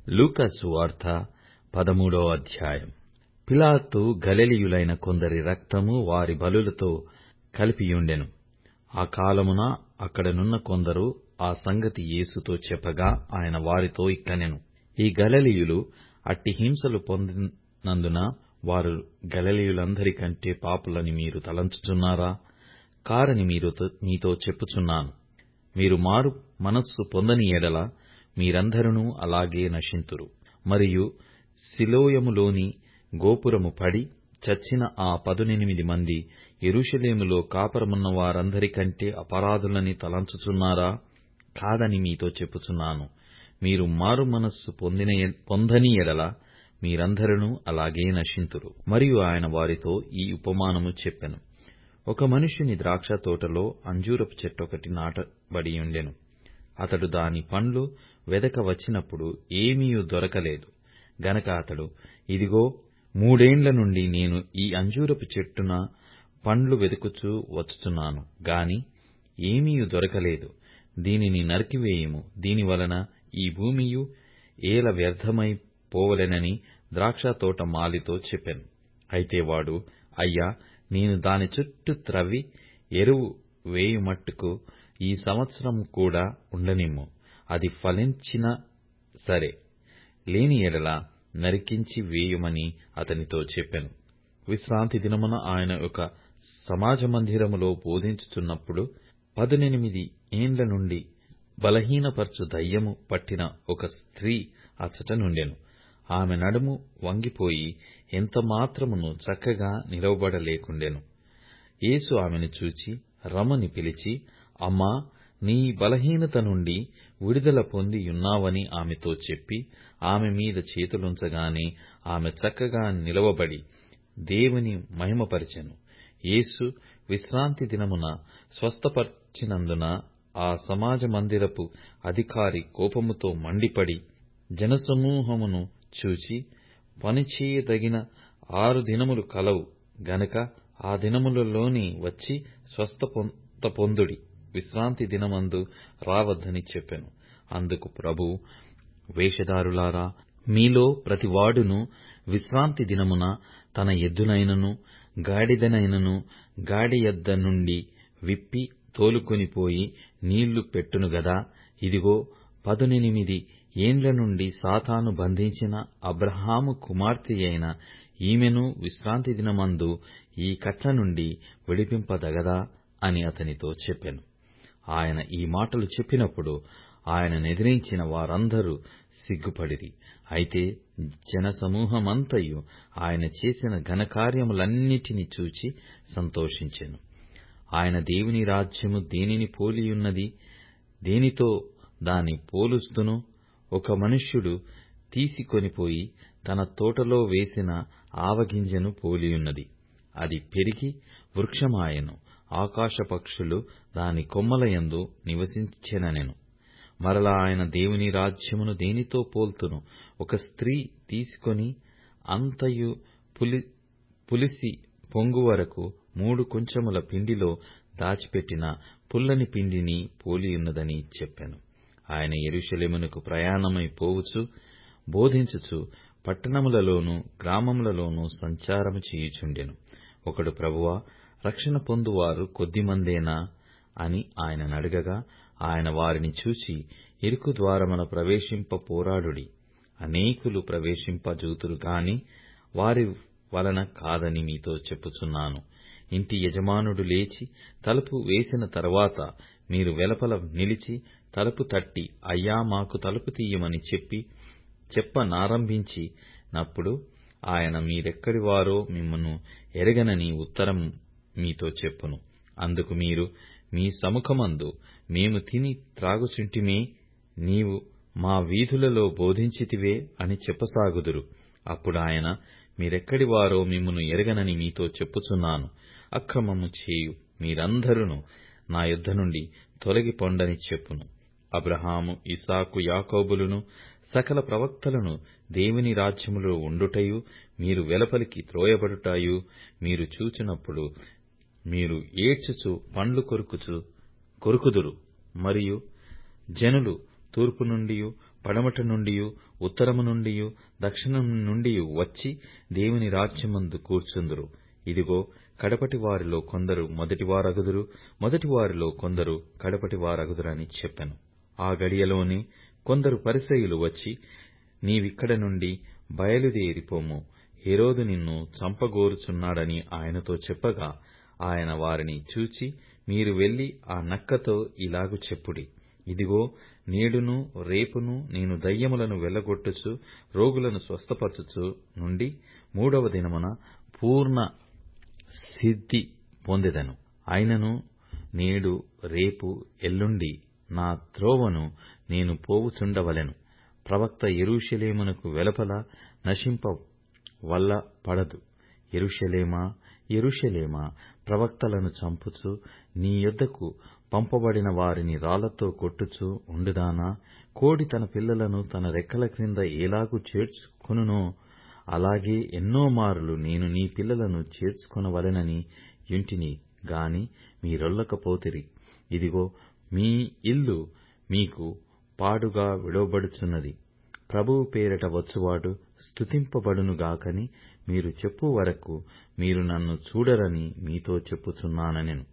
లూకా సువార్త 13వ అధ్యాయం. పిలాతు గలిలయులైన కొందరి రక్తము వారి బలులతో కలిపియుండెను. ఆ కాలమున అక్కడనున్న కొందరు ఆ సంగతి యేసుతో చెప్పగా ఆయన వారితో ఇట్లనెను, ఈ గలిలయులు అట్టి హింసలు పొందినందున వారు గలిలయులందరికంటే పాపులని మీరు తలంచుచున్నారా? కారని మీతో చెప్పుచున్నాను. మీరు మారు మనస్సు పొందని ఎడల మీరందరునూ అలాగే నశింతురు. మరియు సిలోయములోని గోపురము పడి చచ్చిన ఆ 18 మంది యెరూషలేములో కాపురమున్న వారందరికంటే అపరాధులని తలంచుచున్నారా? కాదని మీతో చెప్పుచున్నాను. మీరు మారు మనస్సు పొందని ఎడల మీరందరునూ అలాగే నశింతురు. మరియు ఆయన వారితో ఈ ఉపమానము చెప్పెను. ఒక మనుష్యుని ద్రాక్ష తోటలో అంజూరపు చెట్టొకటి నాటబడియుండెను. అతడు దాని పండ్లు వెదక వచ్చినప్పుడు ఏమీయూ దొరకలేదు గనక అతడు, ఇదిగో 3 ఏండ్ల నుండి నేను ఈ అంజూరపు చెట్టున పండ్లు వెదుకుచూ వచ్చుచున్నాను గాని ఏమీయూ దొరకలేదు. దీనిని నరికివేయుము, దీనివలన ఈ భూమియు ఏల వ్యర్థమై పోవలెనని ద్రాక్షతోట మాలితో చెప్పెను. అయితే వాడు, అయ్యా, నేను దాని చుట్టూ త్రవ్వి ఎరువు వేయుమట్టుకు ఈ సంవత్సరం కూడా ఉండనిమ్ము. అది ఫలించిన సరే, లేని ఎడల నరికించి వేయుమని అతనితో చెప్పెను. విశ్రాంతి దినమున ఆయన ఒక సమాజ మందిరములో బోధించుచున్నప్పుడు 18 ఏండ్ల నుండి బలహీనపరచు దయ్యము పట్టిన ఒక స్త్రీ అచ్చట నుండెను. ఆమె నడుము వంగిపోయి ఎంత మాత్రమును చక్కగా నిలవబడలేకుండెను. యేసు ఆమెను చూచి రమ్మని పిలిచి, అమ్మా, నీ బలహీనత నుండి విడుదల పొందియున్నావని ఆమెతో చెప్పి ఆమె మీద చేతులుంచగానే ఆమె చక్కగా నిలవబడి దేవుని మహిమపరచెను. యేసు విశ్రాంతి దినమున స్వస్థపరచినందున ఆ సమాజ మందిరపు అధికారి కోపముతో మండిపడి జనసమూహమును చూచి, పనిచేయదగిన 6 దినములు కలవు గనక ఆ దినములలోనే వచ్చి స్వస్థత పొందుడి, విశ్రాంతి దినమందు రావద్దని చెప్పెను. అందుకు ప్రభువు, వేషధారులారా, మీలో ప్రతివాడును విశ్రాంతి దినమున తన ఎద్దునైనను గాడిదనైనను గాడి యొద్ద నుండి విప్పి తోలుకొనిపోయి నీళ్లు పెట్టును గదా. ఇదిగో 18 ఏండ్ల నుండి సాతాను బంధించిన అబ్రహాము కుమార్తెయైన ఈమెను విశ్రాంతి దినమందు ఈ కట్ల నుండి విడిపింపదగదా అని అతనితో చెప్పెను. ఆయన ఈ మాటలు చెప్పినప్పుడు ఆయననెదిరించిన వారందరూ సిగ్గుపడిరి. అయితే జనసమూహమంతయు ఆయన చేసిన ఘనకార్యములన్నిటిని చూచి సంతోషించెను. ఆయన దేవుని రాజ్యము దేనిని పోలియున్నది, దేనితో దాని పోలుస్తును? ఒక మనుష్యుడు తీసికొనిపోయి తన తోటలో వేసిన ఆవగింజను పోలియున్నది. అది పెరిగి వృక్షమాయెను, ఆకాశ పక్షులు దాని కొమ్మలయందు నివసించెననెను. మరలా ఆయన దేవుని రాజ్యమును దేనితో పోల్తును? ఒక స్త్రీ తీసుకొని అంతయు పులిసి పొంగు వరకు 3 కొంచెముల పిండిలో దాచిపెట్టిన పుల్లని పిండిని పోలియున్నదని చెప్పెను. ఆయన యెరూషలేమునకు ప్రయాణమై పోవుచు బోధించుచు పట్టణములలోను గ్రామములలోను సంచారము చేయుచుండెను. ఒకడు, ప్రభువా, రక్షణ పొందువారు కొద్దిమందేనా అని ఆయననడగగా ఆయన వారిని చూచి, ఇరుకు ద్వారమున ప్రవేశింప పోరాడుడి, అనేకులు ప్రవేశింపజూతురు గాని వారి వలన కాదని మీతో చెప్పుచున్నాను. ఇంటి యజమానుడు లేచి తలుపు వేసిన తరువాత మీరు వెలుపల నిలిచి తలుపు తట్టి, అయ్యా, మాకు తలుపు తీయమని చెప్పనారంభించినప్పుడు ఆయన మీరెక్కడివారో మిమ్మును ఎరగనని ఉత్తరం మీతో చెప్పును. అందుకు మీరు, మీ సముఖమందు మేము తిని త్రాగుచుంటిమే, నీవు మా వీధులలో బోధించితివే అని చెప్పసాగుదురు. అప్పుడు ఆయన, మీరెక్కడివారో మిమ్మును ఎరగనని మీతో చెప్పుచున్నాను, అక్రమము చేయు మీరందరును నా యొద్ద నుండి తొలగి పొండని చెప్పును. అబ్రహాము, ఇస్సాకు, యాకోబులను సకల ప్రవక్తలను దేవుని రాజ్యములో ఉండుటయు మీరు వెలుపలికి త్రోయబడుటయు మీరు చూచినప్పుడు మీరు ఏడ్చుచు పండ్లు కొరుకుదురు. మరియు జనులు తూర్పు నుండియు పడమట నుండియు ఉత్తరము నుండియు దక్షిణం నుండియు వచ్చి దేవుని రాజ్యమందు కూర్చుందురు. ఇదిగో, కడపటి వారిలో కొందరు మొదటివారగుదురు, మొదటివారిలో కొందరు కడపటివారగుదురని చెప్పెను. ఆ గడియలోనే కొందరు పరిసయ్యులు వచ్చి, నీవిక్కడ నుండి బయలుదేరిపొమ్ము, హేరోదు నిన్ను చంపగోరుచున్నాడని ఆయనతో చెప్పగా, ఆయన వారిని చూచి, మీరు వెళ్లి ఆ నక్కతో ఇలాగు చెప్పుడి, ఇదిగో, నేడును రేపును నేను దయ్యములను వెళ్లగొట్టుచు రోగులను స్వస్థపరచుచు నుండి 3వ దినమున పూర్ణ సిద్ధి పొందెదను. అయినను నేడు రేపు ఎల్లుండి నా త్రోవను నేను పోవుచుండవలెను. ప్రవక్త యెరూషలేమునకు వెలుపల నశింప వల్ల పడదు. యెరూషలేమా, యెరూషలేమా, ప్రవక్తలను చంపుచు నీ యొద్దకు పంపబడిన వారిని రాళ్లతో కొట్టుచు ఉండుదానా? కోడి తన పిల్లలను తన రెక్కల క్రింద ఎలాగు చేర్చుకొనునో అలాగే ఎన్నో మారులు నేను నీ పిల్లలను చేర్చుకొనవలెనని యుంటిని గాని మీరొల్లకపోతిరి. ఇదిగో, మీ ఇల్లు మీకు పాడుగా విడువబడుచున్నది. ప్రభువు పేరిట వచ్చువాడు స్తుతింపబడునుగాకని మీరు చెప్పు వరకు మీరు నన్ను చూడరని మీతో చెప్పుచున్నానెను.